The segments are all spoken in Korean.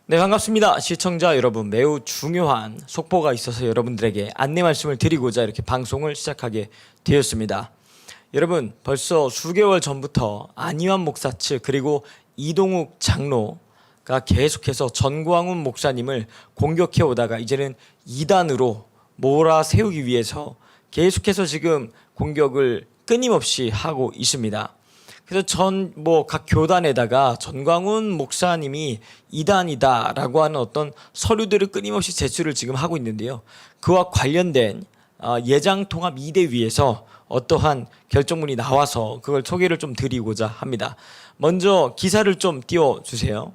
네, 반갑습니다. 시청자 여러분, 매우 중요한 속보가 있어서 여러분들에게 안내 말씀을 드리고자 이렇게 방송을 시작하게 되었습니다. 여러분, 벌써 수개월 전부터 안희환 목사 측 그리고 이동욱 장로가 계속해서 전광훈 목사님을 공격해 오다가 이제는 이단으로 몰아세우기 위해서 계속해서 지금 공격을 끊임없이 하고 있습니다. 그래서 각 교단에다가 전광훈 목사님이 이단이다라고 하는 어떤 서류들을 끊임없이 제출을 지금 하고 있는데요. 그와 관련된 예장통합 2대위에서 어떠한 결정문이 나와서 그걸 소개를 좀 드리고자 합니다. 먼저 기사를 좀 띄워주세요.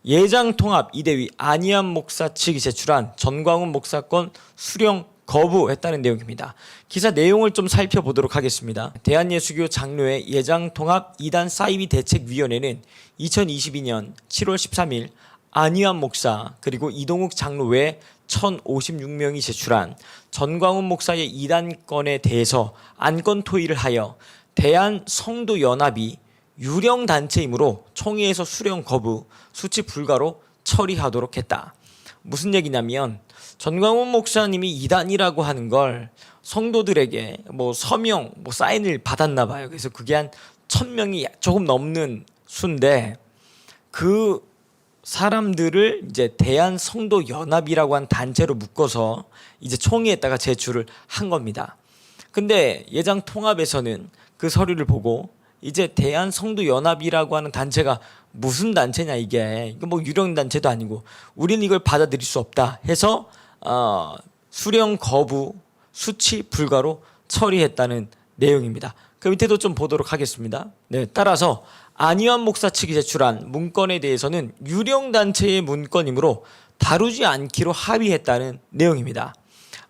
예장통합 2대위 안희환 목사 측이 제출한 전광훈 목사건 수령 거부했다는 내용입니다. 기사 내용을 좀 살펴보도록 하겠습니다. 대한예수교 장로회 예장통합 2단 사이비 대책위원회는 2022년 7월 13일 안희환 목사 그리고 이동욱 장로 외 1056명이 제출한 전광훈 목사의 이단건에 대해서 안건 토의를 하여 대한성도연합이 유령단체이므로 총회에서 수령 거부, 수치 불가로 처리하도록 했다. 무슨 얘기냐면 전광훈 목사님이 이단이라고 하는 걸 성도들에게 서명, 사인을 받았나 봐요. 그래서 그게 한 1000명이 조금 넘는 수인데 그 사람들을 이제 대한성도연합이라고 한 단체로 묶어서 이제 총회에다가 제출을 한 겁니다. 근데 예장통합에서는 그 서류를 보고 이제 대한성도연합이라고 하는 단체가 무슨 단체냐 이게 유령단체도 아니고 우리는 이걸 받아들일 수 없다 해서 수령 거부, 수치 불가로 처리했다는 내용입니다. 그 밑에도 좀 보도록 하겠습니다. 네, 따라서 안희환 목사 측이 제출한 문건에 대해서는 유령단체의 문건이므로 다루지 않기로 합의했다는 내용입니다.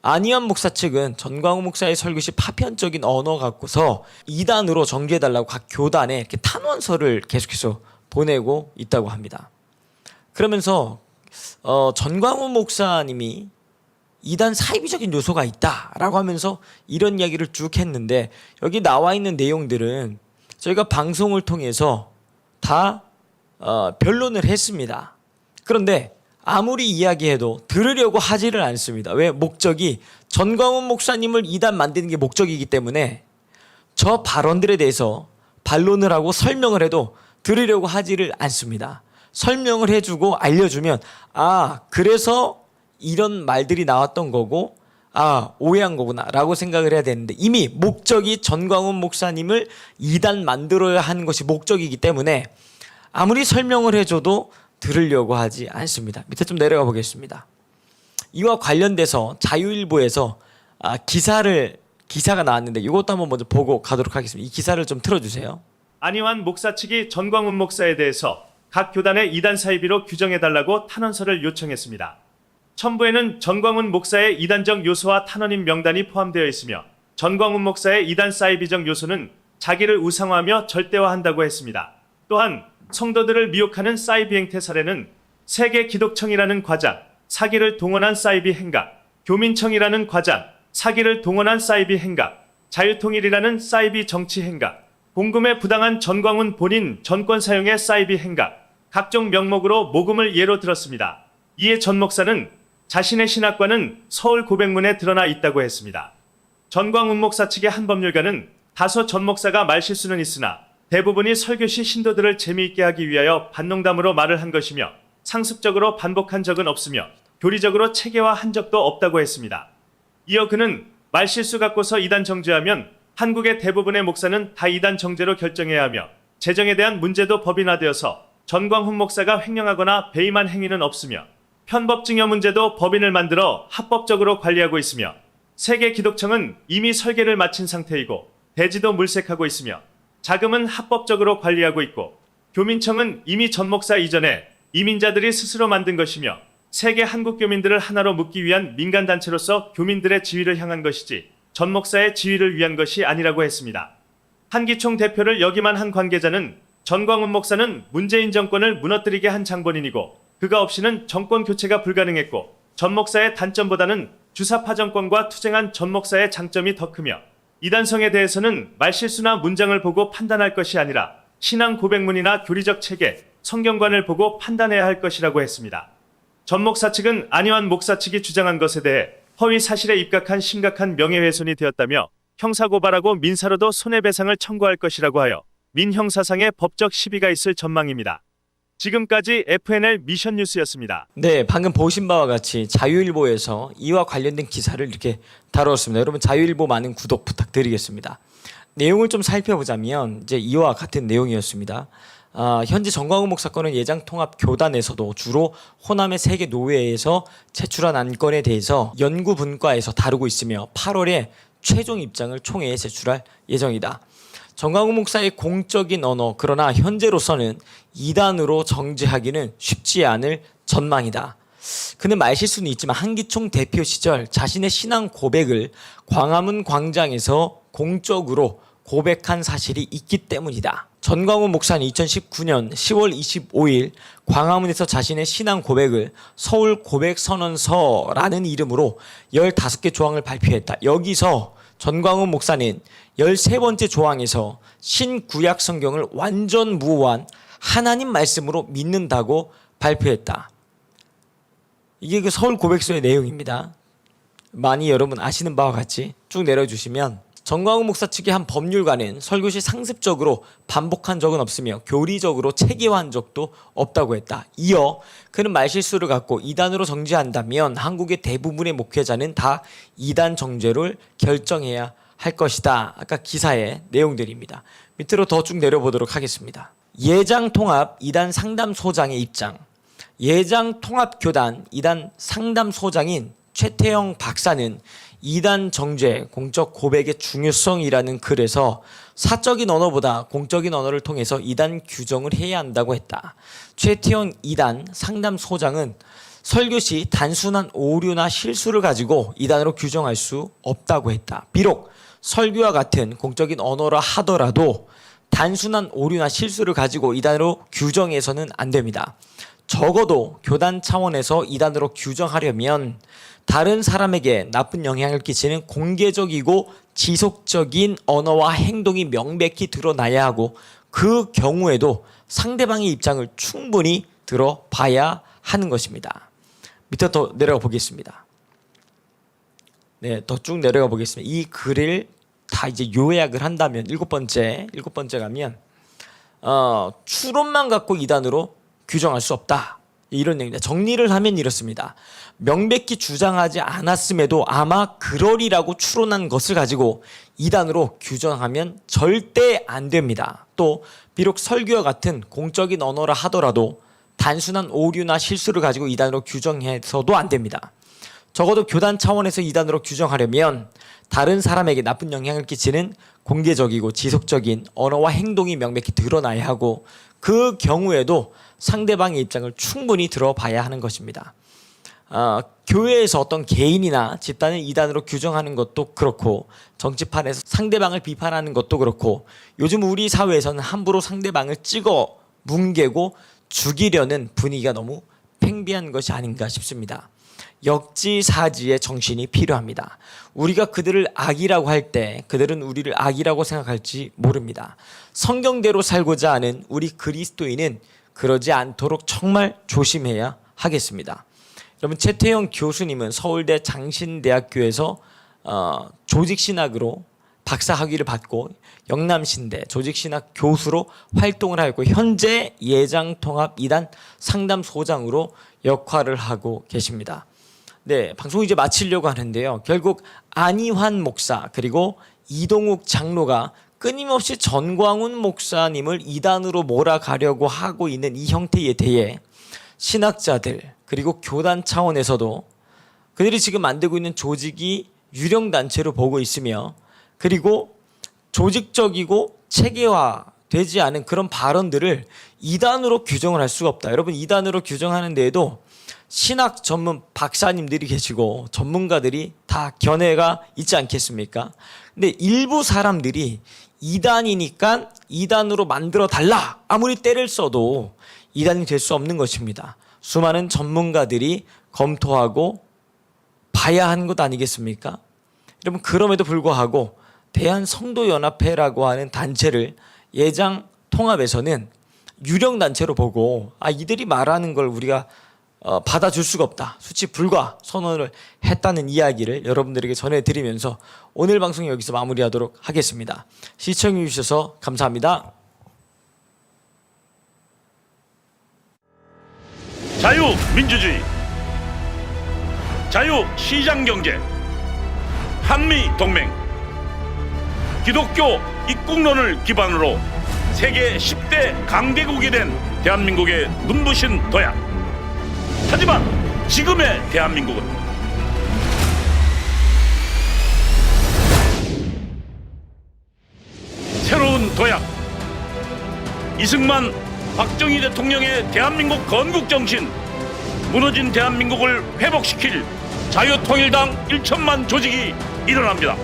안희환 목사 측은 전광훈 목사의 설교 시 파편적인 언어 갖고서 이단으로 정죄해달라고 각 교단에 이렇게 탄원서를 계속해서 보내고 있다고 합니다. 그러면서 전광훈 목사님이 이단 사이비적인 요소가 있다라고 하면서 이런 이야기를 쭉 했는데 여기 나와 있는 내용들은 저희가 방송을 통해서 다 변론을 했습니다. 그런데 아무리 이야기해도 들으려고 하지를 않습니다. 왜? 목적이 전광훈 목사님을 이단 만드는 게 목적이기 때문에 저 발언들에 대해서 반론을 하고 설명을 해도 들으려고 하지를 않습니다. 설명을 해주고 알려주면 그래서 이런 말들이 나왔던 거고 오해한 거구나 라고 생각을 해야 되는데 이미 목적이 전광훈 목사님을 이단 만들어야 하는 것이 목적이기 때문에 아무리 설명을 해줘도 들으려고 하지 않습니다. 밑에 좀 내려가 보겠습니다. 이와 관련돼서 자유일보에서 기사가 나왔는데 이것도 한번 먼저 보고 가도록 하겠습니다. 이 기사를 좀 틀어주세요. 안희환 목사 측이 전광훈 목사에 대해서 각 교단의 이단 사이비로 규정해달라고 탄원서를 요청했습니다. 첨부에는 전광훈 목사의 이단적 요소와 탄원인 명단이 포함되어 있으며 전광훈 목사의 이단 사이비적 요소는 자기를 우상화하며 절대화한다고 했습니다. 또한 성도들을 미혹하는 사이비 행태 사례는 세계기독청이라는 과장, 사기를 동원한 사이비 행각, 교민청이라는 과장, 사기를 동원한 사이비 행각, 자유통일이라는 사이비 정치 행각, 공금에 부당한 전광훈 본인 전권 사용의 사이비 행각, 각종 명목으로 모금을 예로 들었습니다. 이에 전 목사는 자신의 신학과는 서울 고백문에 드러나 있다고 했습니다. 전광훈 목사 측의 한 법률가는 다소 전 목사가 말실수는 있으나 대부분이 설교 시 신도들을 재미있게 하기 위하여 반농담으로 말을 한 것이며 상습적으로 반복한 적은 없으며 교리적으로 체계화한 적도 없다고 했습니다. 이어 그는 말실수 갖고서 이단 정죄하면 한국의 대부분의 목사는 다 이단 정죄로 결정해야 하며 재정에 대한 문제도 법인화되어서 전광훈 목사가 횡령하거나 배임한 행위는 없으며 편법 증여 문제도 법인을 만들어 합법적으로 관리하고 있으며 세계기독청은 이미 설계를 마친 상태이고 대지도 물색하고 있으며 자금은 합법적으로 관리하고 있고 교민청은 이미 전 목사 이전에 이민자들이 스스로 만든 것이며 세계 한국 교민들을 하나로 묶기 위한 민간단체로서 교민들의 지위를 향한 것이지 전 목사의 지위를 위한 것이 아니라고 했습니다. 한기총 대표를 역임한 한 관계자는 전광훈 목사는 문재인 정권을 무너뜨리게 한 장본인이고 그가 없이는 정권 교체가 불가능했고 전 목사의 단점보다는 주사파 정권과 투쟁한 전 목사의 장점이 더 크며 이단성에 대해서는 말실수나 문장을 보고 판단할 것이 아니라 신앙 고백문이나 교리적 체계, 성경관을 보고 판단해야 할 것이라고 했습니다. 전 목사 측은 안희환 목사 측이 주장한 것에 대해 허위 사실에 입각한 심각한 명예훼손이 되었다며 형사고발하고 민사로도 손해배상을 청구할 것이라고 하여 민형사상의 법적 시비가 있을 전망입니다. 지금까지 FNL 미션 뉴스였습니다. 네, 방금 보신 바와 같이 자유일보에서 이와 관련된 기사를 이렇게 다루었습니다. 여러분 자유일보 많은 구독 부탁드리겠습니다. 내용을 좀 살펴보자면 이제 이와 같은 내용이었습니다. 현재 정광훈 목사 건은 예장통합교단에서도 주로 호남의 세계 노회에서 제출한 안건에 대해서 연구분과에서 다루고 있으며 8월에 최종 입장을 총회에 제출할 예정이다. 정광훈 목사의 공적인 언어, 그러나 현재로서는 이단으로 정죄하기는 쉽지 않을 전망이다. 그는 말실수는 있지만 한기총 대표 시절 자신의 신앙 고백을 광화문 광장에서 공적으로 고백한 사실이 있기 때문이다. 전광훈 목사는 2019년 10월 25일 광화문에서 자신의 신앙 고백을 서울 고백선언서라는 이름으로 15개 조항을 발표했다. 여기서 전광훈 목사는 13번째 조항에서 신구약 성경을 완전 무오한 하나님 말씀으로 믿는다고 발표했다. 이게 그 서울 고백서의 내용입니다. 많이 여러분 아시는 바와 같이 쭉 내려주시면 전광훈 목사 측의 한 법률가는 설교 시 상습적으로 반복한 적은 없으며 교리적으로 체계화한 적도 없다고 했다. 이어 그는 말실수를 갖고 이단으로 정죄한다면 한국의 대부분의 목회자는 다 이단 정죄를 결정해야 할 것이다. 아까 기사의 내용들입니다. 밑으로 더 쭉 내려보도록 하겠습니다. 예장통합 이단 상담소장의 입장. 예장통합교단 이단 상담소장인 최태영 박사는 이단 정죄, 공적 고백의 중요성이라는 글에서 사적인 언어보다 공적인 언어를 통해서 이단 규정을 해야 한다고 했다. 최태영 이단 상담소장은 설교 시 단순한 오류나 실수를 가지고 이단으로 규정할 수 없다고 했다. 비록 설교와 같은 공적인 언어라 하더라도 단순한 오류나 실수를 가지고 이단으로 규정해서는 안 됩니다. 적어도 교단 차원에서 이단으로 규정하려면 다른 사람에게 나쁜 영향을 끼치는 공개적이고 지속적인 언어와 행동이 명백히 드러나야 하고 그 경우에도 상대방의 입장을 충분히 들어봐야 하는 것입니다. 밑에 더 내려가 보겠습니다. 네, 더 쭉 내려가 보겠습니다. 이 글을 다 이제 요약을 한다면 일곱 번째 가면 추론만 갖고 이단으로 규정할 수 없다. 이런 내용입니다. 정리를 하면 이렇습니다. 명백히 주장하지 않았음에도 아마 그러리라고 추론한 것을 가지고 이단으로 규정하면 절대 안 됩니다. 또 비록 설교와 같은 공적인 언어라 하더라도 단순한 오류나 실수를 가지고 이단으로 규정해서도 안 됩니다. 적어도 교단 차원에서 이단으로 규정하려면 다른 사람에게 나쁜 영향을 끼치는 공개적이고 지속적인 언어와 행동이 명백히 드러나야 하고 그 경우에도 상대방의 입장을 충분히 들어봐야 하는 것입니다. 교회에서 어떤 개인이나 집단을 이단으로 규정하는 것도 그렇고 정치판에서 상대방을 비판하는 것도 그렇고 요즘 우리 사회에서는 함부로 상대방을 찍어 뭉개고 죽이려는 분위기가 너무 팽배한 것이 아닌가 싶습니다. 역지사지의 정신이 필요합니다. 우리가 그들을 악이라고 할 때 그들은 우리를 악이라고 생각할지 모릅니다. 성경대로 살고자 하는 우리 그리스도인은 그러지 않도록 정말 조심해야 하겠습니다. 여러분 최태영 교수님은 서울대 장신대학교에서 조직신학으로 박사학위를 받고 영남신대 조직신학 교수로 활동을 하고 현재 예장통합 이단 상담소장으로 역할을 하고 계십니다. 네, 방송 이제 마치려고 하는데요. 결국 안희환 목사 그리고 이동욱 장로가 끊임없이 전광훈 목사님을 이단으로 몰아가려고 하고 있는 이 형태에 대해 신학자들 그리고 교단 차원에서도 그들이 지금 만들고 있는 조직이 유령단체로 보고 있으며 그리고 조직적이고 체계화되지 않은 그런 발언들을 이단으로 규정을 할 수가 없다. 여러분 이단으로 규정하는 데에도 신학 전문 박사님들이 계시고 전문가들이 다 견해가 있지 않겠습니까? 근데 일부 사람들이 이단이니까 이단으로 만들어 달라 아무리 때를 써도 이단이 될 수 없는 것입니다. 수많은 전문가들이 검토하고 봐야 하는 것 아니겠습니까? 여러분 그럼에도 불구하고 대한성도연합회라고 하는 단체를 예장 통합에서는 유령 단체로 보고 이들이 말하는 걸 우리가 받아줄 수가 없다. 수치 불가 선언을 했다는 이야기를 여러분들에게 전해드리면서 오늘 방송 여기서 마무리하도록 하겠습니다. 시청해 주셔서 감사합니다. 자유민주주의, 자유시장경제, 한미동맹, 기독교 입국론을 기반으로 세계 10대 강대국이 된 대한민국의 눈부신 도약. 하지만 지금의 대한민국은 새로운 도약, 이승만, 박정희 대통령의 대한민국 건국 정신, 무너진 대한민국을 회복시킬 자유통일당 1천만 조직이 일어납니다.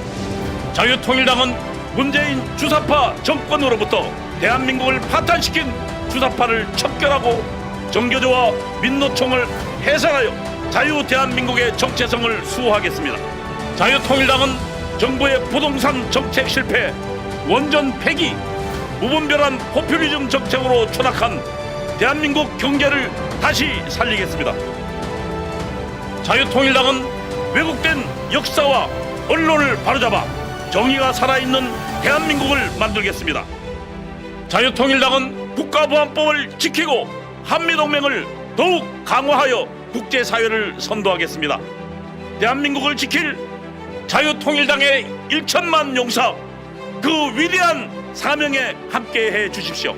자유통일당은 문재인 주사파 정권으로부터 대한민국을 파탄시킨 주사파를 척결하고 정교조와 민노총을 해산하여 자유대한민국의 정체성을 수호하겠습니다. 자유통일당은 정부의 부동산 정책 실패, 원전 폐기, 무분별한 포퓰리즘 정책으로 추락한 대한민국 경제를 다시 살리겠습니다. 자유통일당은 왜곡된 역사와 언론을 바로잡아 정의가 살아있는 대한민국을 만들겠습니다. 자유통일당은 국가보안법을 지키고 한미동맹을 더욱 강화하여 국제사회를 선도하겠습니다. 대한민국을 지킬 자유통일당의 1천만 용사, 그 위대한 사명에 함께해 주십시오.